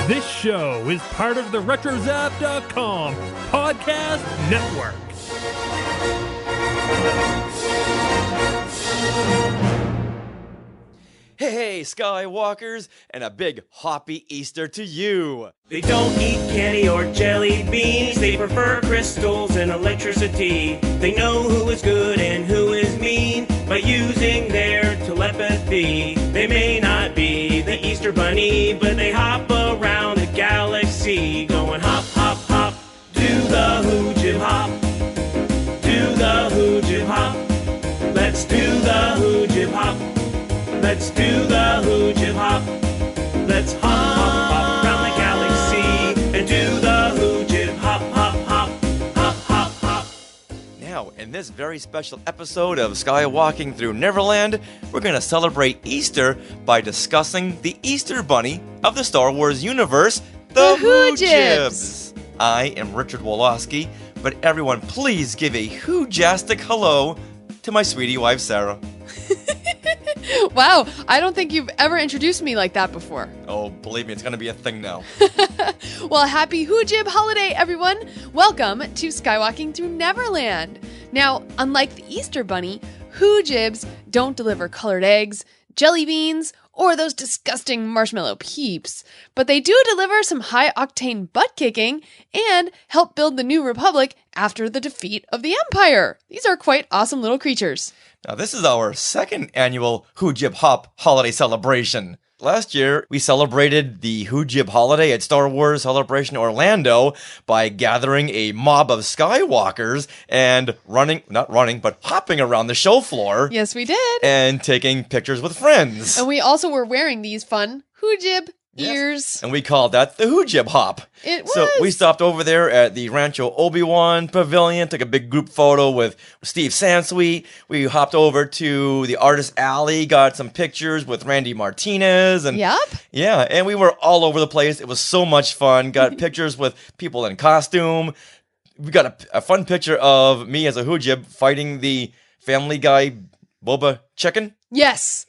This show is part of the RetroZap.com podcast network. Hey, Skywalkers, and a big hoppy Easter to you. They don't eat candy or jelly beans. They prefer crystals and electricity. They know who is good and who is mean by using their telepathy. They may not be the Easter Bunny, but they hop around the galaxy, going hop, hop, hop. Do the Hoojib Hop. Do the Hoojib Hop. Let's do the Hoojib Hop. Let's do the Hoojib Hop. Let's hop, hop, hop around the galaxy and do the Hoojib Hop, hop, hop, hop, hop, hop. Now, in this very special episode of Skywalking through Neverland, we're going to celebrate Easter by discussing the Easter Bunny of the Star Wars universe, the Hoojibs. I am Richard Woloski, but everyone please give a Hoojastic hello to my sweetie wife, Sarah. Wow, I don't think you've ever introduced me like that before. Oh, believe me, it's going to be a thing now. Well, happy Hoojib holiday, everyone! Welcome to Skywalking through Neverland. Now, unlike the Easter Bunny, Hoojibs don't deliver colored eggs, jelly beans, or those disgusting marshmallow peeps. But they do deliver some high-octane butt-kicking and help build the New Republic after the defeat of the Empire. These are quite awesome little creatures. Now, this is our second annual Hoojib Hop holiday celebration. Last year, we celebrated the Hoojib holiday at Star Wars Celebration Orlando by gathering a mob of Skywalkers and hopping around the show floor. Yes, we did. And taking pictures with friends. And we also were wearing these fun Hoojib ears. And we called that the Hoojib Hop. It was. So we stopped over there at the Rancho Obi-Wan Pavilion, took a big group photo with Steve Sansweet. We hopped over to the Artist Alley, got some pictures with Randy Martinez. And Yep. Yeah, and we were all over the place. It was so much fun. Got pictures with people in costume. We got a fun picture of me as a Hoojib fighting the Family Guy Boba Chicken. Yes.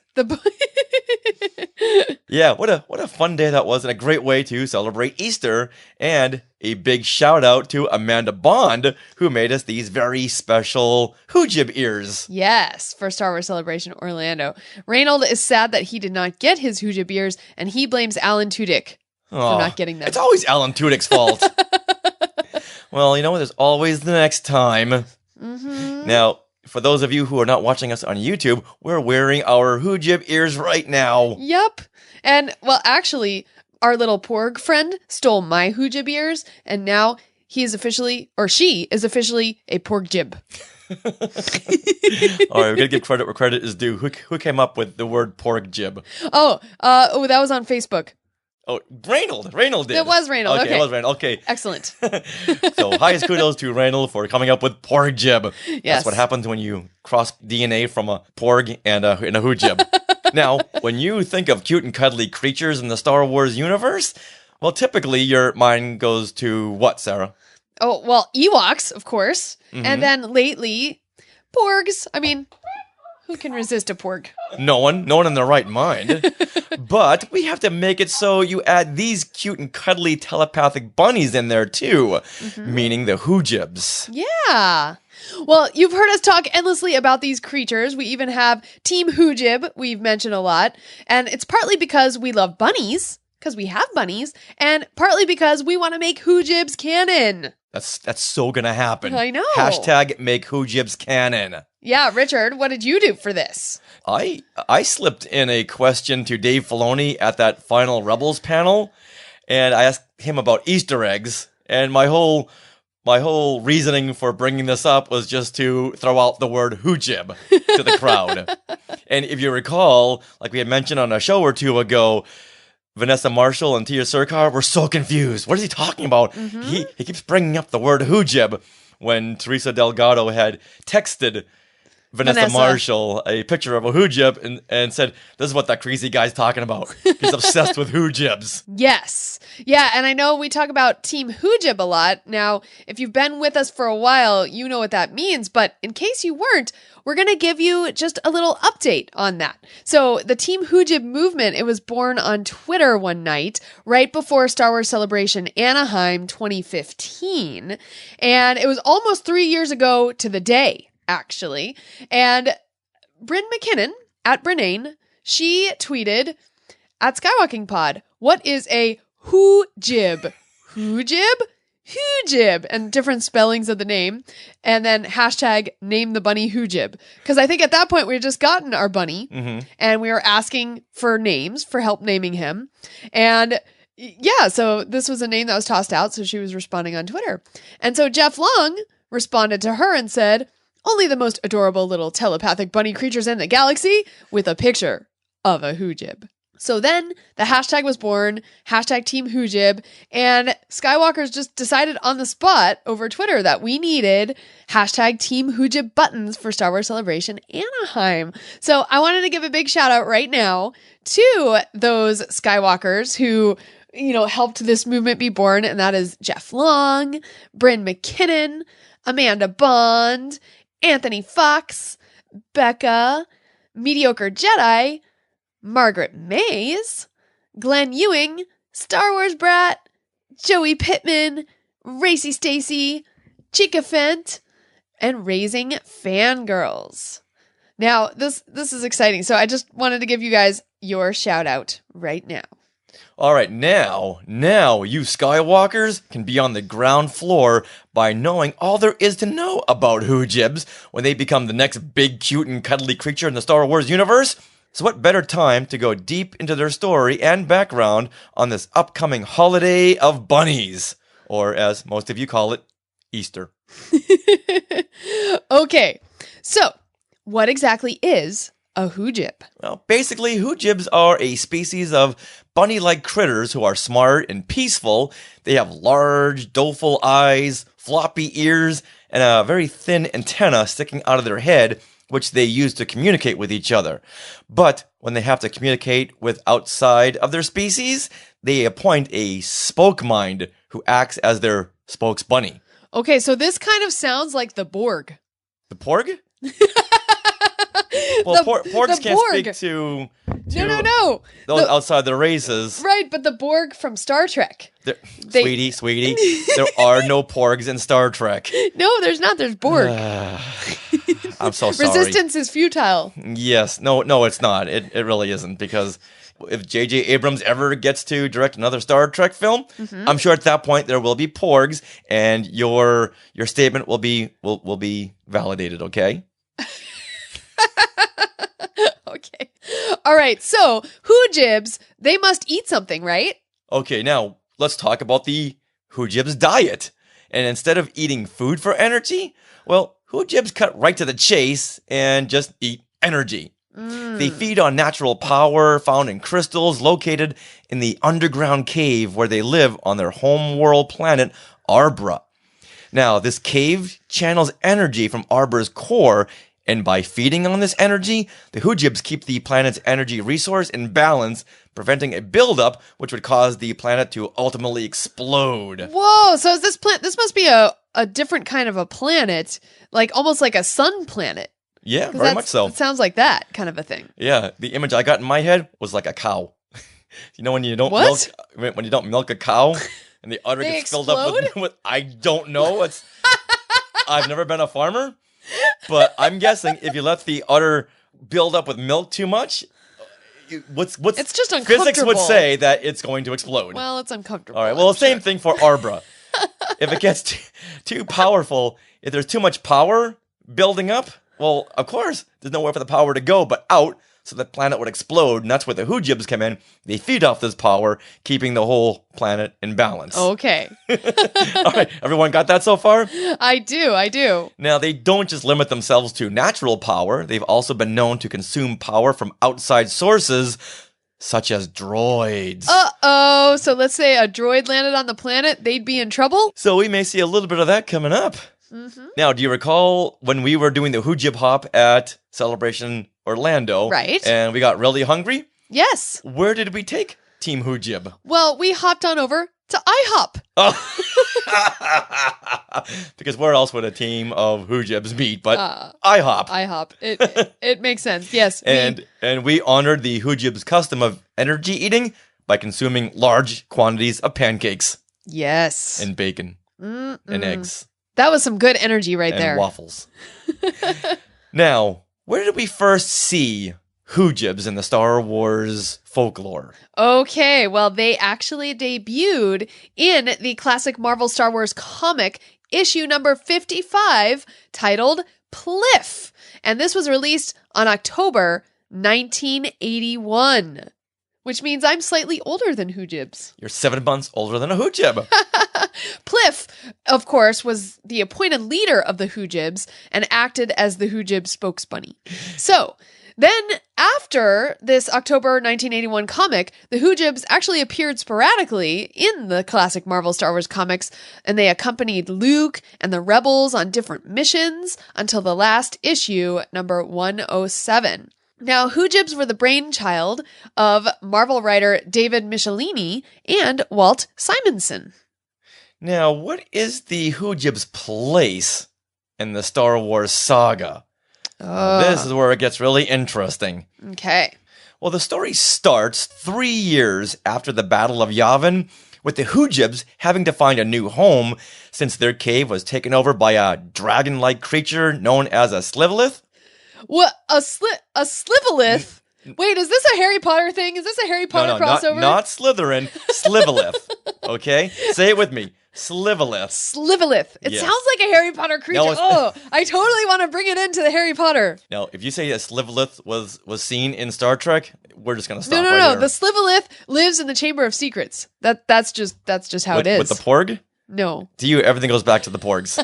Yeah, what a fun day that was, and a great way to celebrate Easter. And a big shout out to Amanda Bond, who made us these very special Hoojib ears. Yes, for Star Wars Celebration Orlando. Reynold is sad that he did not get his Hoojib ears, and he blames Alan Tudyk for not getting them. It's always Alan Tudyk's fault. Well, you know what? There's always the next time. Mm-hmm. Now, for those of you who are not watching us on YouTube, we're wearing our Hoojib ears right now. Yep. And, well, actually, our little Porg friend stole my Hoojib ears, and now she is officially a Porg jib. All right, we're going to give credit where credit is due. Who came up with the word Porg jib? Oh, that was on Facebook. Oh, Reynold did. It was Reynold. Okay. It was Reynold. Okay. Excellent. So, highest kudos to Reynold for coming up with Porg jib. Yes. That's what happens when you cross DNA from a Porg and a Hoojib. Now, when you think of cute and cuddly creatures in the Star Wars universe, well, typically your mind goes to what, Sarah? Oh, well, Ewoks, of course. Mm-hmm. And then lately, Porgs. I mean, who can resist a Porg? No one in their right mind. But we have to make it so you add these cute and cuddly telepathic bunnies in there too, meaning the Hoojibs. Yeah. Well, you've heard us talk endlessly about these creatures. We even have Team Hoojib, we've mentioned a lot. And it's partly because we love bunnies, because we have bunnies, and partly because we want to make Hoojibs canon. That's so gonna happen. I know. Hashtag make Hoojibs canon. Yeah, Richard, what did you do for this? I slipped in a question to Dave Filoni at that final Rebels panel, and I asked him about Easter eggs, and my whole reasoning for bringing this up was just to throw out the word Hoojib to the crowd. And if you recall, like we had mentioned on a show or two ago, Vanessa Marshall and Tia Sircar were so confused. What is he talking about? He keeps bringing up the word Hoojib when Teresa Delgado had texted Vanessa Marshall a picture of a Hoojib and said, "This is what that crazy guy's talking about. He's obsessed with Hoojibs." Yes. Yeah, and I know we talk about Team Hoojib a lot. Now, if you've been with us for a while, you know what that means. But in case you weren't, we're going to give you just a little update on that. So the Team Hoojib movement, it was born on Twitter one night, right before Star Wars Celebration Anaheim 2015. And it was almost 3 years ago to the day, actually. And Bryn McKinnon, at Brynane, she tweeted, at Skywalking Pod, what is a Hoojib? Hoojib? Hoojib, and different spellings of the name, and then hashtag name the bunny Hoojib. Because I think at that point we had just gotten our bunny, and we were asking for names, for help naming him. And yeah, so this was a name that was tossed out, so she was responding on Twitter. And so Jeff Long responded to her and said, only the most adorable little telepathic bunny creatures in the galaxy, with a picture of a Hoojib. So then the hashtag was born, hashtag Team Hoojib, and Skywalkers just decided on the spot over Twitter that we needed hashtag Team Hoojib buttons for Star Wars Celebration Anaheim. So I wanted to give a big shout out right now to those Skywalkers who, helped this movement be born, and that is Jeff Long, Bryn McKinnon, Amanda Bond, Anthony Fox, Becca, Mediocre Jedi, Margaret Mays, Glenn Ewing, Star Wars Brat, Joey Pittman, Racy Stacy, Chica Fent, and Raising Fangirls. Now, this is exciting, so I just wanted to give you guys your shout out right now. All right, now you Skywalkers can be on the ground floor by knowing all there is to know about Hoojibs when they become the next big, cute, and cuddly creature in the Star Wars universe. So what better time to go deep into their story and background on this upcoming holiday of bunnies, or as most of you call it, Easter. Okay, so what exactly is a Hoojib? Well, basically, Hoojibs are a species of bunny-like critters who are smart and peaceful. They have large, doleful eyes, floppy ears, and a very thin antenna sticking out of their head, which they use to communicate with each other. But when they have to communicate with outside of their species, they appoint a spoke mind who acts as their spokes bunny. Okay, so this kind of sounds like the Borg. The Porg? Well, Porgs can't Borg. speak to No. those outside their races. Right, but the Borg from Star Trek. Sweetie, there are no Porgs in Star Trek. No, there's not. There's Borg. I'm so sorry. Resistance is futile. Yes. No, it's not. It really isn't, because if J.J. Abrams ever gets to direct another Star Trek film, I'm sure at that point there will be Porgs, and your statement will be validated, okay? Okay. All right. So, Hoojibs, they must eat something, right? Okay, now let's talk about the Hoojibs diet. And instead of eating food for energy, well, Hoojibs cut right to the chase and just eat energy. They feed on natural power found in crystals located in the underground cave where they live on their homeworld planet, Arbra. Now, this cave channels energy from Arbra's core, and by feeding on this energy, the Hoojibs keep the planet's energy resource in balance, preventing a buildup which would cause the planet to ultimately explode. Whoa, so is this must be a different kind of a planet, like almost like a sun planet. Yeah, very much so. It sounds like that kind of a thing. Yeah, the image I got in my head was like a cow. You know when you don't milk a cow and the udder gets filled up with I don't know. I've never been a farmer. But I'm guessing if you let the udder build up with milk too much, what's it's just uncomfortable. Physics would say that it's going to explode. Well, it's uncomfortable. All right. Well, same thing for Arbra. If it gets too powerful, if there's too much power building up, well, of course, there's nowhere for the power to go but out, so the planet would explode, and that's where the Hoojibs come in. They feed off this power, keeping the whole planet in balance. Okay. All right, everyone got that so far? I do. Now, they don't just limit themselves to natural power. They've also been known to consume power from outside sources, such as droids. Uh-oh, so let's say a droid landed on the planet, they'd be in trouble? So we may see a little bit of that coming up. Now, do you recall when we were doing the Hoojib Hop at Celebration Orlando? Right. And we got really hungry? Yes. Where did we take Team Hoojib? Well, we hopped on over to IHOP. Oh. Because where else would a team of Hoojibs meet but IHOP? IHOP. It makes sense. Yes. And we honored the Hoojibs' custom of energy eating by consuming large quantities of pancakes. Yes. And bacon. And eggs. That was some good energy right and there. Waffles. Now, where did we first see Hoojibs in the Star Wars folklore? Okay, well, they actually debuted in the classic Marvel Star Wars comic issue number 55 titled Pliff. And this was released on October 1981. Which means I'm slightly older than Hoojibs. You're 7 months older than a Hoojib. Pliff, of course, was the appointed leader of the Hoojibs and acted as the Hoojib spokesbunny. So, then after this October 1981 comic, the Hoojibs actually appeared sporadically in the classic Marvel Star Wars comics, and they accompanied Luke and the Rebels on different missions until the last issue, number 107. Now, Hoojibs were the brainchild of Marvel writer David Michelini and Walt Simonson. Now, what is the Hoojibs' place in the Star Wars saga? This is where it gets really interesting. Okay. Well, the story starts 3 years after the Battle of Yavin, with the Hoojibs having to find a new home since their cave was taken over by a dragon-like creature known as a Slivolith. What? A Slivolith? Wait, is this a Harry Potter thing? Is this a Harry Potter crossover? Not Slytherin, Slivolith. Okay? Say it with me. Slivolith. Slivolith. It Yes. sounds like a Harry Potter creature. No, I totally want to bring it into the Harry Potter. Now, if you say a Slivolith was seen in Star Trek, we're just going to stop No. right here. The Slivolith lives in the Chamber of Secrets. That's just how it is. With the Porg? No. To you, everything goes back to the Porgs.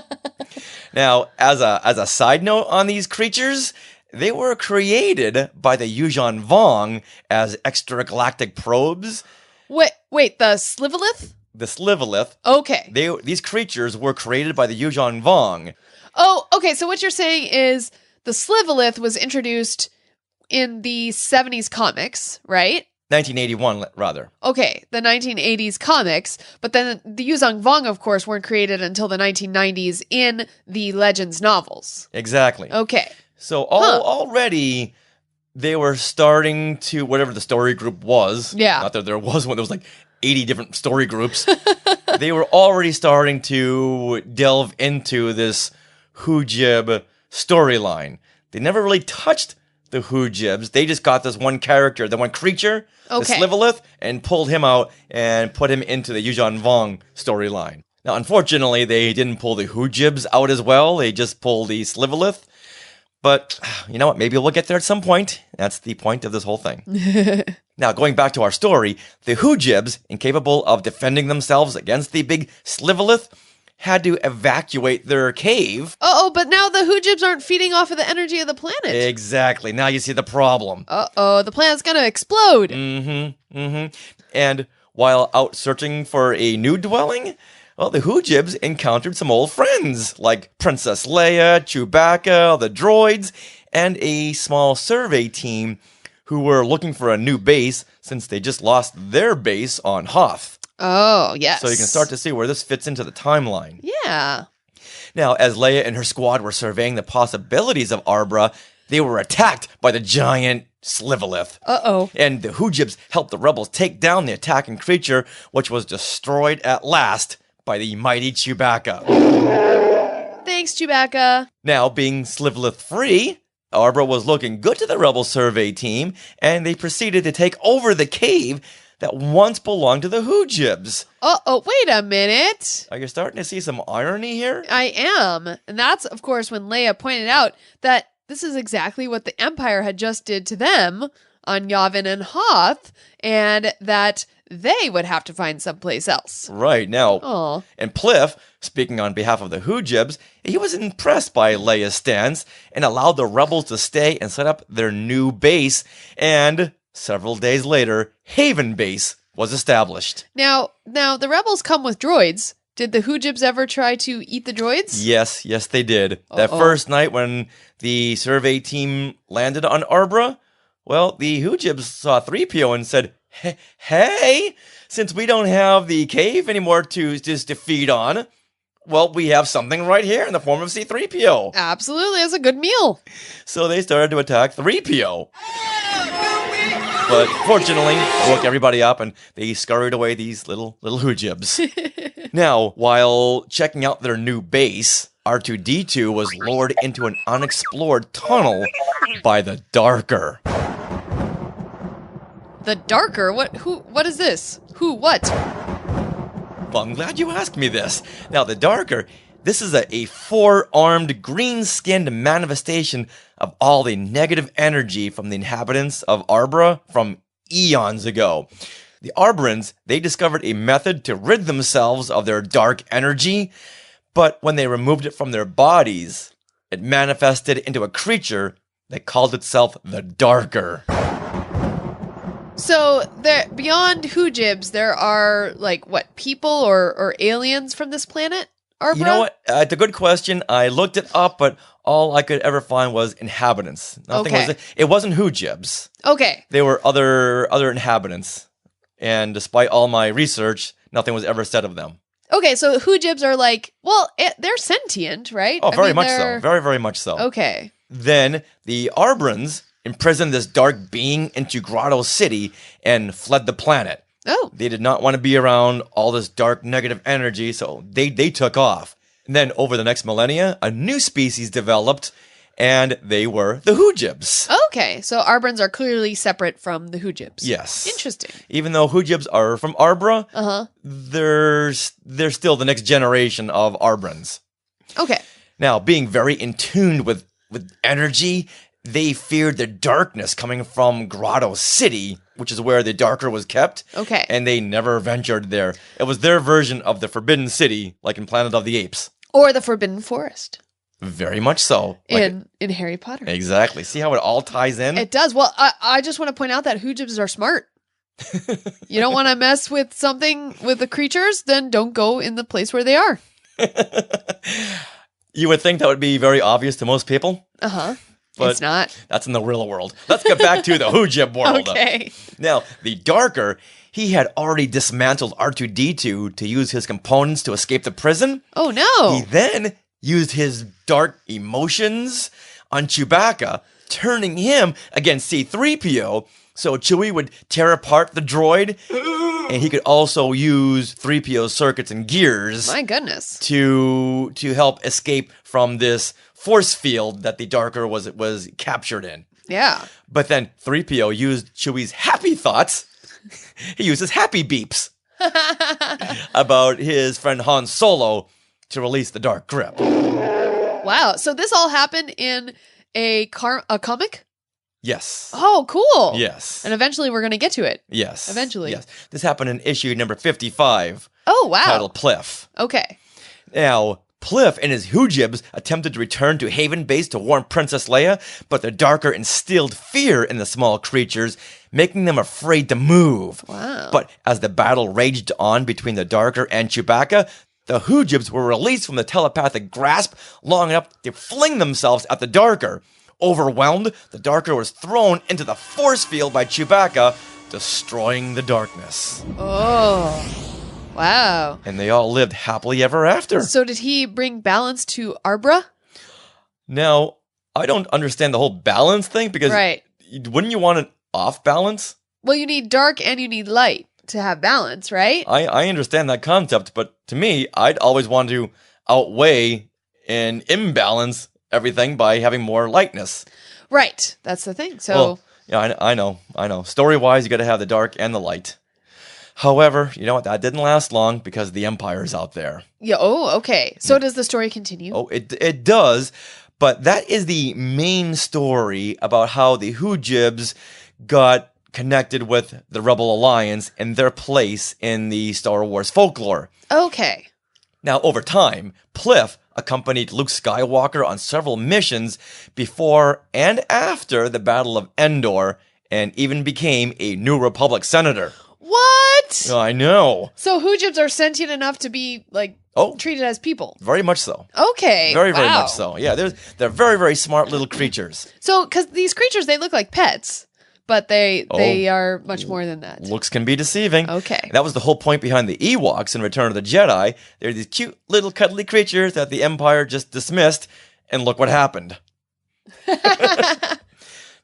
Now, as a side note on these creatures, they were created by the Yuuzhan Vong as extragalactic probes. Wait, the Slivolith? The Slivolith. Okay. These creatures were created by the Yuuzhan Vong. Oh, okay. So what you're saying is the Slivolith was introduced in the 70s comics, right? 1981, rather. Okay, the 1980s comics, but then the Yuuzhan Vong, of course, weren't created until the 1990s in the Legends novels. Exactly. Okay. So already they were starting to, whatever the story group was. Yeah. Not that there was one. There was like 80 different story groups. They were already starting to delve into this Hoojib storyline. They never really touched the Hoojibs. They just got this one character, the one creature, Okay. the Slivolith, and pulled him out and put him into the Yuuzhan Vong storyline. Now, unfortunately, they didn't pull the Hoojibs out as well. They just pulled the Slivolith. But, you know what? Maybe we'll get there at some point. That's the point of this whole thing. Now, going back to our story, the Hoojibs, incapable of defending themselves against the big Slivolith, had to evacuate their cave. But now the Hoojibs aren't feeding off of the energy of the planet. Exactly. Now you see the problem. The planet's gonna explode. And while out searching for a new dwelling, well, the Hoojibs encountered some old friends, like Princess Leia, Chewbacca, the droids, and a small survey team who were looking for a new base since they just lost their base on Hoth. Oh, yes. So you can start to see where this fits into the timeline. Yeah. Now, as Leia and her squad were surveying the possibilities of Arbra, they were attacked by the giant Slivolith. And the Hoojibs helped the rebels take down the attacking creature, which was destroyed at last by the mighty Chewbacca. Thanks, Chewbacca. Now, being Slivolith-free, Arbra was looking good to the rebel survey team, and they proceeded to take over the cave that once belonged to the Hoojibs. Wait a minute. Are you starting to see some irony here? I am. And that's, of course, when Leia pointed out that this is exactly what the Empire had just did to them on Yavin and Hoth, and that they would have to find someplace else. Right, now, Aw. and Pliff, speaking on behalf of the Hoojibs, he was impressed by Leia's stance and allowed the rebels to stay and set up their new base, and several days later, Haven Base was established. Now the rebels come with droids, Did the Hoojibs ever try to eat the droids? Yes, they did. That first night when the survey team landed on Arbra, well, the Hoojibs saw 3PO and said, hey, since we don't have the cave anymore to feed on, well, we have something right here in the form of C-3PO. Absolutely, it's a good meal. So they started to attack 3PO. But fortunately, it woke everybody up and they scurried away these little Hoojibs. Now, while checking out their new base, R2-D2 was lured into an unexplored tunnel by the Darker. The Darker? What is this? Who? What? Well, I'm glad you asked me this. Now, the Darker, this is a four-armed, green-skinned manifestation of all the negative energy from the inhabitants of Arbra from eons ago. The Arbrans, they discovered a method to rid themselves of their dark energy, but when they removed it from their bodies, it manifested into a creature that called itself the Darker. So, beyond Hoojibs, there are, people or aliens from this planet, Arbra? You know what? It's a good question. I looked it up, but all I could ever find was inhabitants. It wasn't Hoojibs. Okay. They were other inhabitants. And despite all my research, nothing was ever said of them. Okay, so Hoojibs are they're sentient, right? Oh, very much so. Very, very much so. Okay. Then the Arbrans imprisoned this dark being into Grotto City and fled the planet. Oh. They did not want to be around all this dark negative energy, so they took off. And then over the next millennia, a new species developed, and they were the Hoojibs. Okay, so Arbrans are clearly separate from the Hoojibs. Yes. Interesting. Even though Hoojibs are from Arbra, they're still the next generation of Arbrans. Okay. Now, being very in tune with energy, they feared the darkness coming from Grotto City, which is where the Darker was kept. Okay. And they never ventured there. It was their version of the Forbidden City, like in Planet of the Apes. Or the Forbidden Forest. Very much so. In Harry Potter. Exactly. See how it all ties in? It does. Well, I just want to point out that Hoojibs are smart. You don't want to mess with something with the creatures, then don't go in the place where they are. You would think that would be very obvious to most people. Uh-huh. But it's not. That's in the real world. Let's get back to the Hoojib world. Okay. Now, the Darker, he had already dismantled R2-D2 to use his components to escape the prison. Oh, no. He then used his dark emotions on Chewbacca, turning him against C-3PO, so Chewie would tear apart the droid, and he could also use 3PO's circuits and gears. My goodness. To help escape from this force field that the Darker was captured in. Yeah. But then 3PO used Chewie's happy thoughts. He used his happy beeps about his friend Han Solo to release the dark grip. Wow. So this all happened in a comic? Yes. Oh, cool. Yes. And eventually we're going to get to it. Yes. Eventually. Yes. This happened in issue number 55. Oh, wow. Titled Pliff. Okay. Now, Pliff and his Hoojibs attempted to return to Haven Base to warn Princess Leia, but the Darker instilled fear in the small creatures, making them afraid to move. Wow. But as the battle raged on between the Darker and Chewbacca, the Hoojibs were released from the telepathic grasp long enough to fling themselves at the Darker. Overwhelmed, the Darker was thrown into the force field by Chewbacca, destroying the darkness. Oh. Wow. And they all lived happily ever after. So did he bring balance to Arbra? Now, I don't understand the whole balance thing because wouldn't you want it off balance? Well, you need dark and you need light to have balance, right? I understand that concept, but to me, I'd always want to outweigh and imbalance everything by having more lightness. Right. That's the thing. So, well, yeah, I know. Story-wise, you got to have the dark and the light. However, you know what? That didn't last long because the Empire's out there. Yeah. Oh, okay. So does the story continue? Oh, it does. But that is the main story about how the Hoojibs got connected with the Rebel Alliance and their place in the Star Wars folklore. Okay. Now, over time, Pliff accompanied Luke Skywalker on several missions before and after the Battle of Endor and even became a New Republic senator. What? I know. So Hoojibs are sentient enough to be, like, Oh, treated as people. very much so. Okay. Very, very wow. much so. Yeah, they're very, very smart little creatures. So, because these creatures, they look like pets, but they are much more than that. Looks can be deceiving. Okay. That was the whole point behind the Ewoks in Return of the Jedi. They're these cute little cuddly creatures that the Empire just dismissed, and look what happened.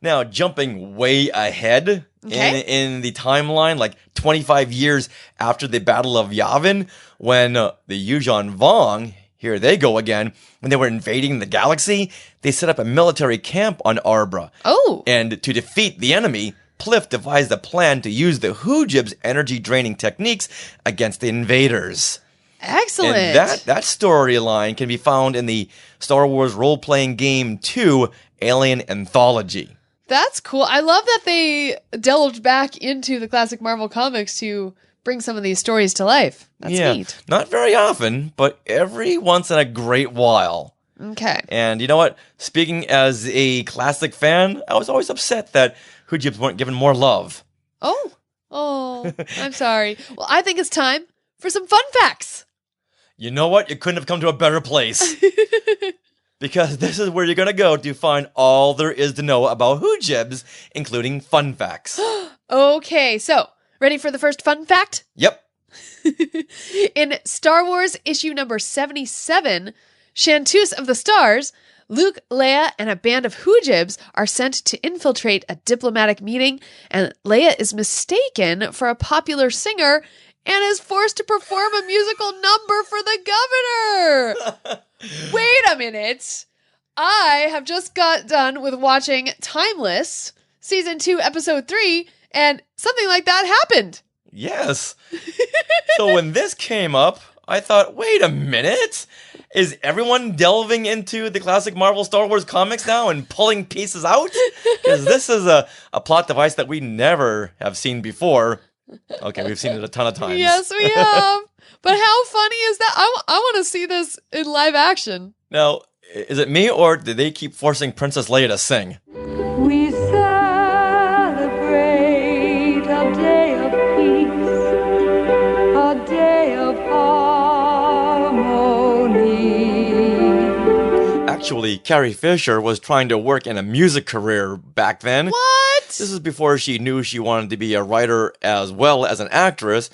Now, jumping way ahead in the timeline, like 25 years after the Battle of Yavin, when the Yuuzhan Vong, here they go again, when they were invading the galaxy, they set up a military camp on Arbra. Oh. And to defeat the enemy, Pliff devised a plan to use the Hoojibs' energy-draining techniques against the invaders. Excellent. And that storyline can be found in the Star Wars role-playing game 2, Alien Anthology. That's cool. I love that they delved back into the classic Marvel comics to bring some of these stories to life. That's neat. Not very often, but every once in a great while. Okay. And you know what? Speaking as a classic fan, I was always upset that Hoojibs weren't given more love. Oh, I'm sorry. Well, I think it's time for some fun facts. You know what? You couldn't have come to a better place. Because this is where you're going to go to find all there is to know about Hoojibs, including fun facts. Okay, so ready for the first fun fact? Yep. In Star Wars issue number 77, Chanteuse of the Stars, Luke, Leia, and a band of Hoojibs are sent to infiltrate a diplomatic meeting, and Leia is mistaken for a popular singer and is forced to perform a musical number for the governor. Wait a minute. I have just got done with watching Timeless, Season 2, Episode 3, and something like that happened. Yes. So when this came up, I thought, wait a minute. Is everyone delving into the classic Marvel Star Wars comics now and pulling pieces out? Because this is a plot device that we never have seen before. Okay, we've seen it a ton of times. Yes, we have. But how funny is that? I want to see this in live action. Now, is it me or did they keep forcing Princess Leia to sing? We celebrate a day of peace, a day of harmony. Actually, Carrie Fisher was trying to work in a music career back then. What? This is before she knew she wanted to be a writer as well as an actress,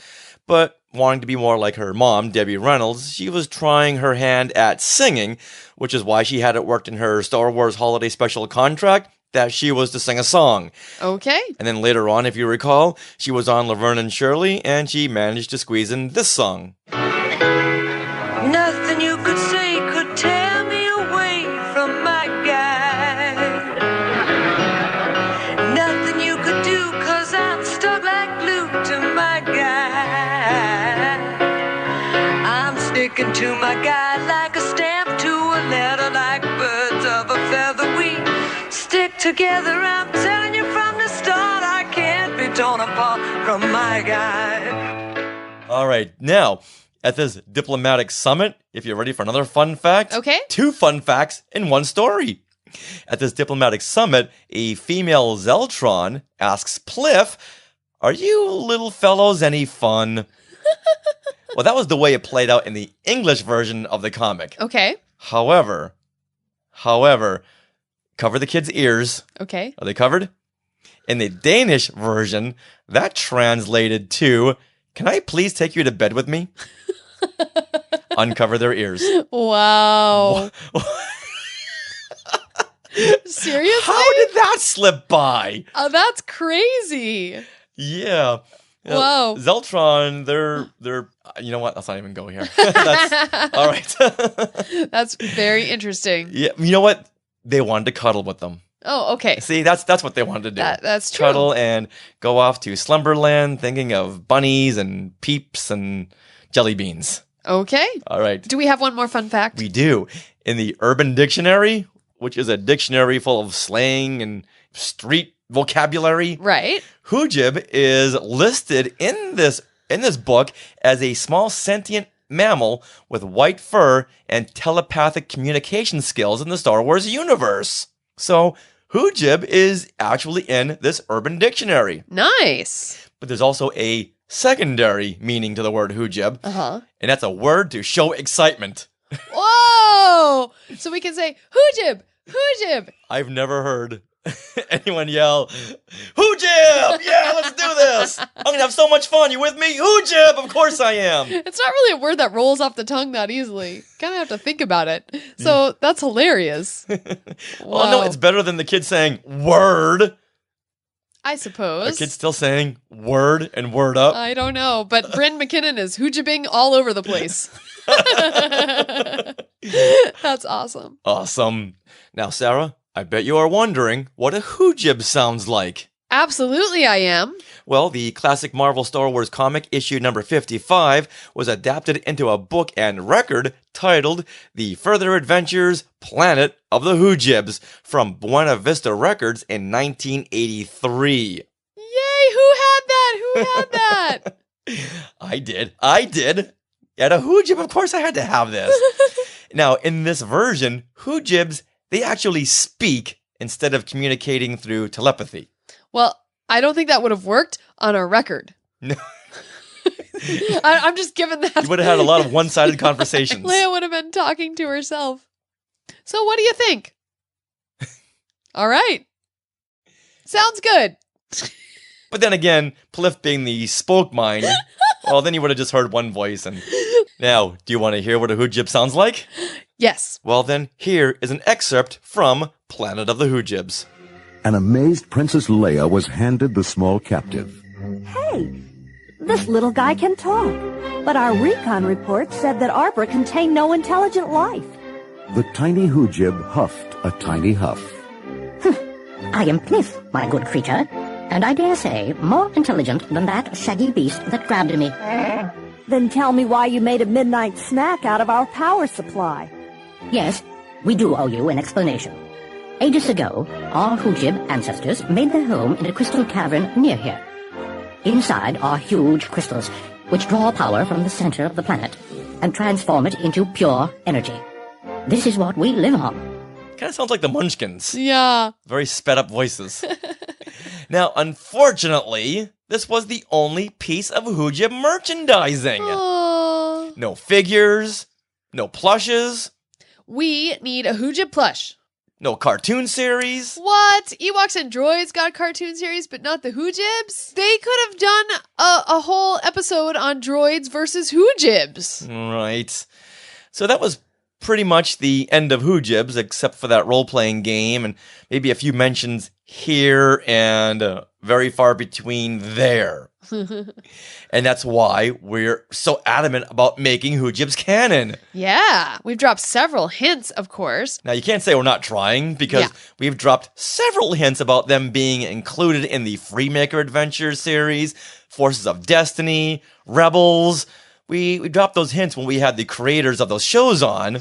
but wanting to be more like her mom, Debbie Reynolds, she was trying her hand at singing, which is why she had it worked in her Star Wars Holiday Special contract that she was to sing a song. Okay. And then later on, if you recall, she was on Laverne and Shirley, and she managed to squeeze in this song. Nothing you could say could tear me away from my guy. Nothing you could do, 'cause I'm stuck like glue to my guy. I'm sticking to my guy like a stamp to a letter, like birds of a feather. We stick together, I'm telling you from the start, I can't be torn apart from my guy. All right, now, at this diplomatic summit, if you're ready for another fun fact, Okay. 2 fun facts in one story. At this diplomatic summit, a female Zeltron asks Pliff, "Are you little fellows any fun?" Well, that was the way it played out in the English version of the comic. Okay. However, cover the kids' ears. Okay. Are they covered? In the Danish version, that translated to, "Can I please take you to bed with me?" Uncover their ears. Wow. Seriously? How did that slip by? Oh, that's crazy. Yeah. Whoa. Zeltron, they're you know what? Let's not even go here. That's, all right. That's very interesting. Yeah, you know what? They wanted to cuddle with them. Oh, okay. See, that's what they wanted to do. That's true. Cuddle and go off to Slumberland thinking of bunnies and peeps and jelly beans. Okay. All right. Do we have one more fun fact? We do. In the Urban Dictionary, which is a dictionary full of slang and street vocabulary, Right. Hoojib is listed in this book as a small sentient mammal with white fur and telepathic communication skills in the Star Wars universe. So Hoojib is actually in this Urban Dictionary. Nice. But there's also a secondary meaning to the word Hoojib, Uh-huh. and that's a word to show excitement. Whoa! So we can say, Hoojib! Hoojib! I've never heard anyone yell, Hoojib! Yeah, let's do this! I'm gonna have so much fun. You with me? Hoojib! Of course I am! It's not really a word that rolls off the tongue that easily. Kind of have to think about it. So that's hilarious. Well, no, it's better than the kid saying word. I A suppose. kid's still saying word and word up. I don't know, but Bryn McKinnon is hoojibing all over the place. That's awesome. Awesome. Now, Sarah, I bet you are wondering what a Hoojib sounds like. Absolutely, I am. Well, the classic Marvel Star Wars comic issue number 55 was adapted into a book and record titled The Further Adventures Planet of the Hoojibs from Buena Vista Records in 1983. Yay, who had that? Who had that? I did. At a Hoojib, of course I had to have this. Now, in this version, Hoojibs, they actually speak instead of communicating through telepathy. Well, I don't think that would have worked on a record. No. I'm just giving that. You would have had a lot of one-sided conversations. Leia would have been talking to herself. So what do you think? All right. Sounds good. But then again, Pliff being the spoke mind, well, then you would have just heard one voice. And now, do you want to hear what a Hoojib sounds like? Yes. Well, then, here is an excerpt from Planet of the Hoojibs. An amazed Princess Leia was handed the small captive. Hey, this little guy can talk. But our recon report said that Arbor contained no intelligent life. The tiny Hoojib huffed a tiny huff. I am Pliff, my good creature, and I dare say more intelligent than that shaggy beast that grabbed me. Then tell me why you made a midnight snack out of our power supply. Yes, we do owe you an explanation. Ages ago, our Hoojib ancestors made their home in a crystal cavern near here. Inside are huge crystals, which draw power from the center of the planet and transform it into pure energy. This is what we live on. Kind of sounds like the Munchkins. Yeah. Very sped up voices. Now, unfortunately, this was the only piece of Hoojib merchandising. Aww. No figures, no plushes, We need a Hoojib plush. no cartoon series. What? Ewoks and droids got a cartoon series, but not the Hoojibs? They could have done a whole episode on droids versus Hoojibs. Right. So that was pretty much the end of Hoojibs, except for that role-playing game and maybe a few mentions here and very far between there. And that's why we're so adamant about making Hoojibs canon. Yeah, we've dropped several hints, of course. Now, you can't say we're not trying, because we've dropped several hints about them being included in the Freemaker Adventures series, Forces of Destiny, Rebels. We dropped those hints when we had the creators of those shows on,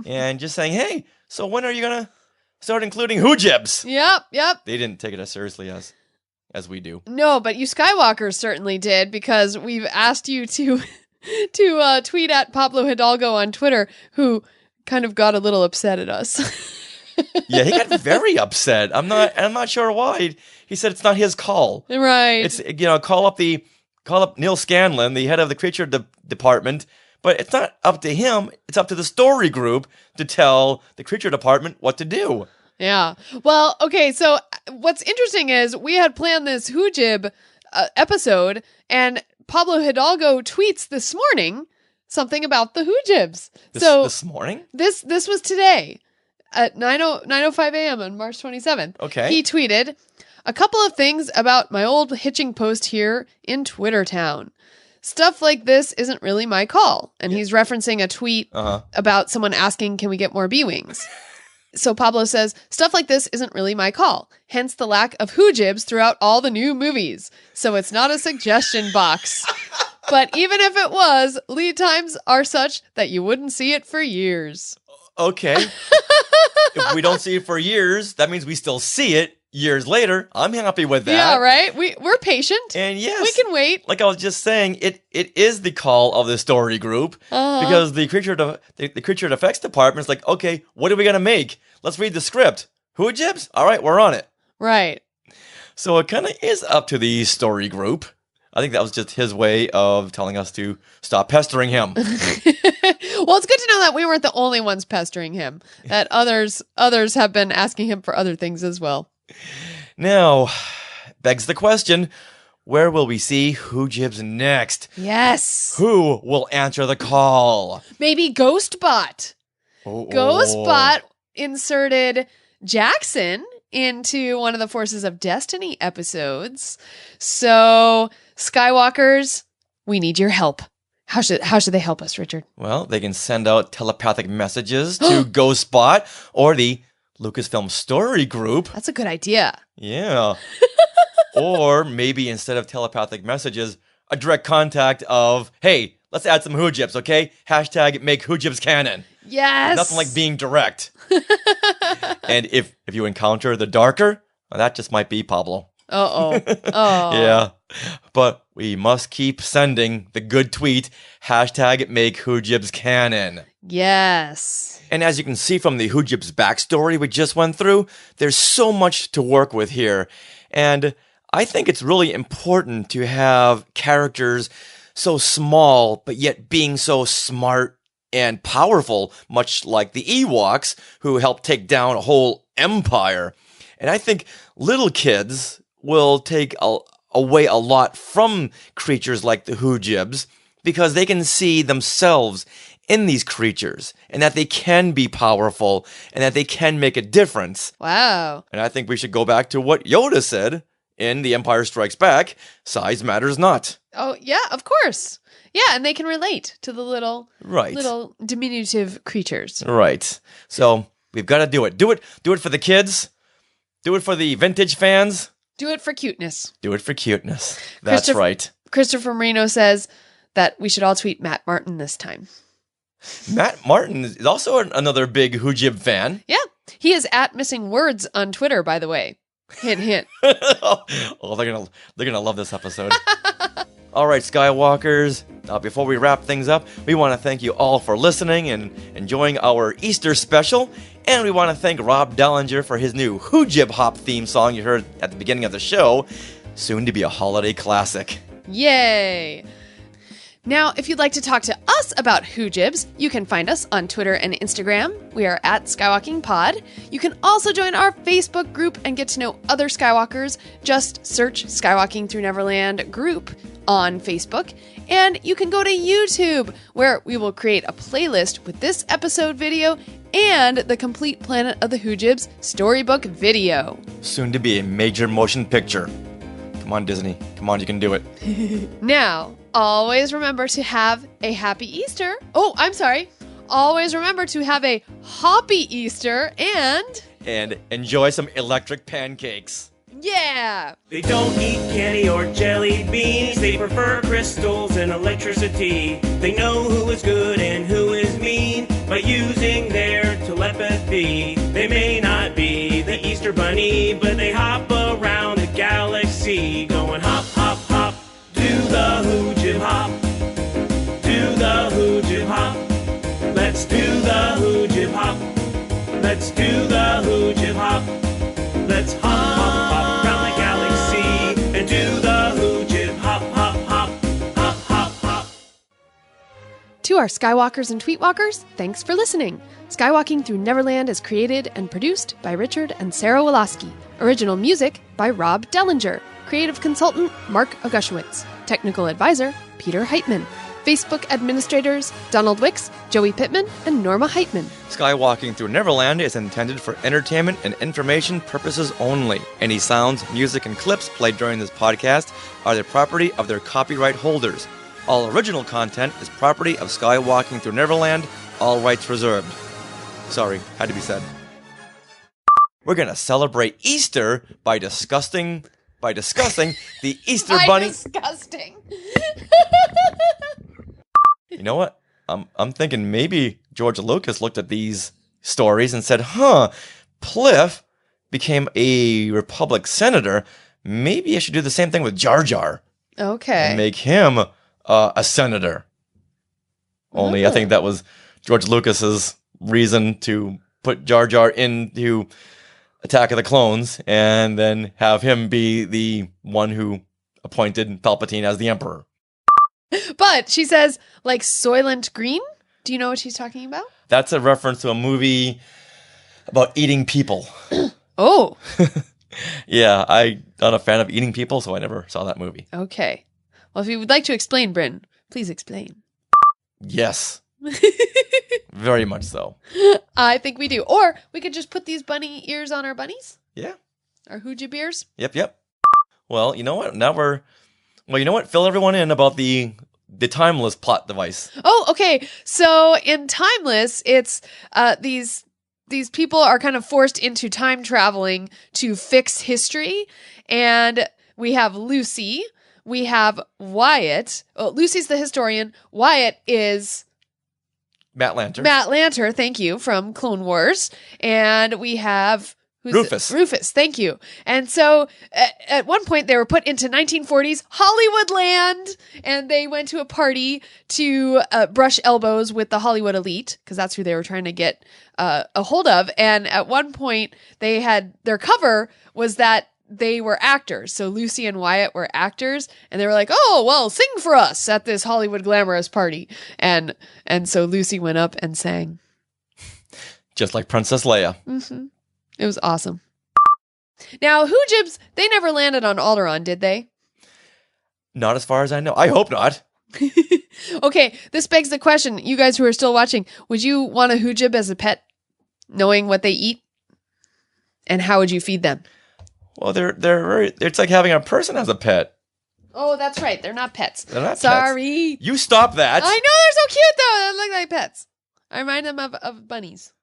and just saying, hey, so when are you going to start including Hoojibs? Yep. They didn't take it as seriously as we do. No, but you Skywalkers certainly did, because we've asked you to tweet at Pablo Hidalgo on Twitter, who kind of got a little upset at us. Yeah, he got very upset. I'm not sure why. He said it's not his call. Right. It's, call up Neil Scanlon, the head of the creature department, but it's not up to him. It's up to the story group to tell the creature department what to do. Yeah. Well, okay, so what's interesting is we had planned this Hoojib episode, and Pablo Hidalgo tweets this morning something about the Hoojibs. This morning? This was today at 9:05 a.m. on March 27th. Okay. He tweeted, "A couple of things about my old hitching post here in Twitter Town. Stuff like this isn't really my call." And he's referencing a tweet about someone asking, can we get more B-Wings? So Pablo says, stuff like this isn't really my call, hence the lack of Hoojibs throughout all the new movies. So it's not a suggestion box. But even if it was, lead times are such that you wouldn't see it for years. Okay. If we don't see it for years, that means we still see it years later. I'm happy with that. Yeah, right? We're patient. And yes, we can wait. Like I was just saying, it is the call of the story group, because the creature effects department is like, okay, what are we gonna make? Let's read the script. Hoojibs? All right, we're on it. Right. So it kind of is up to the story group. I think that was just his way of telling us to stop pestering him. Well, it's good to know that we weren't the only ones pestering him. That others have been asking him for other things as well. Now, begs the question, where will we see Hoojibs next? Yes. Who will answer the call? Maybe Ghostbot. Oh. Ghostbot inserted Jackson into one of the Forces of Destiny episodes. So, Skywalkers, we need your help. How should they help us, Richard? Well, they can send out telepathic messages to Ghostbot or the Lucasfilm Story Group. That's a good idea. Yeah. Or maybe instead of telepathic messages, a direct contact of, hey, let's add some Hoojibs, okay? Hashtag make Hoojibs canon. Yes. Nothing like being direct. And if you encounter the darker, well, that just might be Pablo. Uh-oh. Oh. Yeah. But we must keep sending the good tweet, hashtag make Hoojibs canon. Yes. And as you can see from the Hoojibs backstory we just went through, there's so much to work with here. And I think it's really important to have characters so small, but yet being so smart and powerful, much like the Ewoks, who helped take down a whole empire. And I think little kids will take away a lot from creatures like the Hoojibs because they can see themselves in these creatures and that they can be powerful and that they can make a difference. Wow. And I think we should go back to what Yoda said in The Empire Strikes Back, size matters not. Oh, yeah, of course. Yeah, and they can relate to the little diminutive creatures. Right. So we've got to do it. Do it for the kids. Do it for the vintage fans. Do it for cuteness. Do it for cuteness. That's right. Christopher Marino says that we should all tweet Matt Martin this time. Matt Martin is also another big Hoojib fan. Yeah. He is at Missing Words on Twitter, by the way. Hint, hint. Oh, they're gonna love this episode. All right, Skywalkers. Before we wrap things up, we want to thank you all for listening and enjoying our Easter special. And we want to thank Rob Dellinger for his new Hoojib Hop theme song you heard at the beginning of the show, soon to be a holiday classic. Yay! Now, if you'd like to talk to us about Hoojibs, you can find us on Twitter and Instagram. We are at Skywalking Pod. You can also join our Facebook group and get to know other Skywalkers. Just search Skywalking Through Neverland group on Facebook. And you can go to YouTube, where we will create a playlist with this episode video and the complete Planet of the Hoojibs storybook video. Soon to be a major motion picture. Come on, Disney. Come on, you can do it. Now, always remember to have a happy Easter. Oh, I'm sorry. Always remember to have a hoppy Easter and enjoy some electric pancakes. Yeah! They don't eat candy or jelly beans. They prefer crystals and electricity. They know who is good and who is mean by using their telepathy. They may not be the Easter Bunny, but they hop around the galaxy, going hop, hop, hop. Do the Hoojib Hop. Do the Hoojib Hop. Let's do the Hoojib Hop. Let's do the Hoojib Hop. Let's hop, hop, hop around the galaxy and do the Hoojib Hop, hop, hop, hop, hop, hop. To our Skywalkers and Tweetwalkers, thanks for listening. Skywalking Through Neverland is created and produced by Richard and Sarah Woloski. Original music by Rob Dellinger. Creative consultant Mark Augushowitz. Technical advisor Peter Heitman. Facebook administrators Donald Wicks, Joey Pittman, and Norma Heitman. Skywalking Through Neverland is intended for entertainment and information purposes only. Any sounds, music, and clips played during this podcast are the property of their copyright holders. All original content is property of Skywalking Through Neverland, all rights reserved. Sorry, had to be said. We're going to celebrate Easter by discussing the Easter Bunny. Disgusting. You know what? I'm thinking maybe George Lucas looked at these stories and said, Pliff became a Republic senator. Maybe I should do the same thing with Jar Jar. Okay. And make him a senator. Only I think that was George Lucas's reason to put Jar Jar into Attack of the Clones and then have him be the one who appointed Palpatine as the Emperor. But she says, like, Soylent Green? Do you know what she's talking about? That's a reference to a movie about eating people. Oh. Yeah, I'm not a fan of eating people, so I never saw that movie. Okay. Well, if you would like to explain, Bryn, please explain. Yes. Very much so. I think we do. Or we could just put these bunny ears on our bunnies. Yeah. Our Hoojib ears. Yep. Well, you know what? You know what? Fill everyone in about the Timeless plot device. Oh, okay. So in Timeless, it's these people are kind of forced into time traveling to fix history. And we have Lucy. We have Wyatt. Oh, Lucy's the historian. Wyatt is Matt Lanter. Matt Lanter, thank you, from Clone Wars. And we have Rufus. Rufus, thank you. And so at one point they were put into 1940s Hollywood land, and they went to a party to brush elbows with the Hollywood elite, because that's who they were trying to get a hold of. And at one point they had their cover was that they were actors. So Lucy and Wyatt were actors, and they were like, "Oh, well, sing for us at this Hollywood glamorous party." And so Lucy went up and sang. Just like Princess Leia. Mm-hmm. It was awesome. Now, Hoojibs, they never landed on Alderaan, did they? Not as far as I know. I hope not. Okay, this begs the question, you guys who are still watching, would you want a Hoojib as a pet, knowing what they eat? And how would you feed them? Well, they're very, it's like having a person as a pet. Oh, that's right. They're not pets. They're not Sorry. pets. You stop that. I know, they're so cute, though. They look like pets. I remind them of bunnies.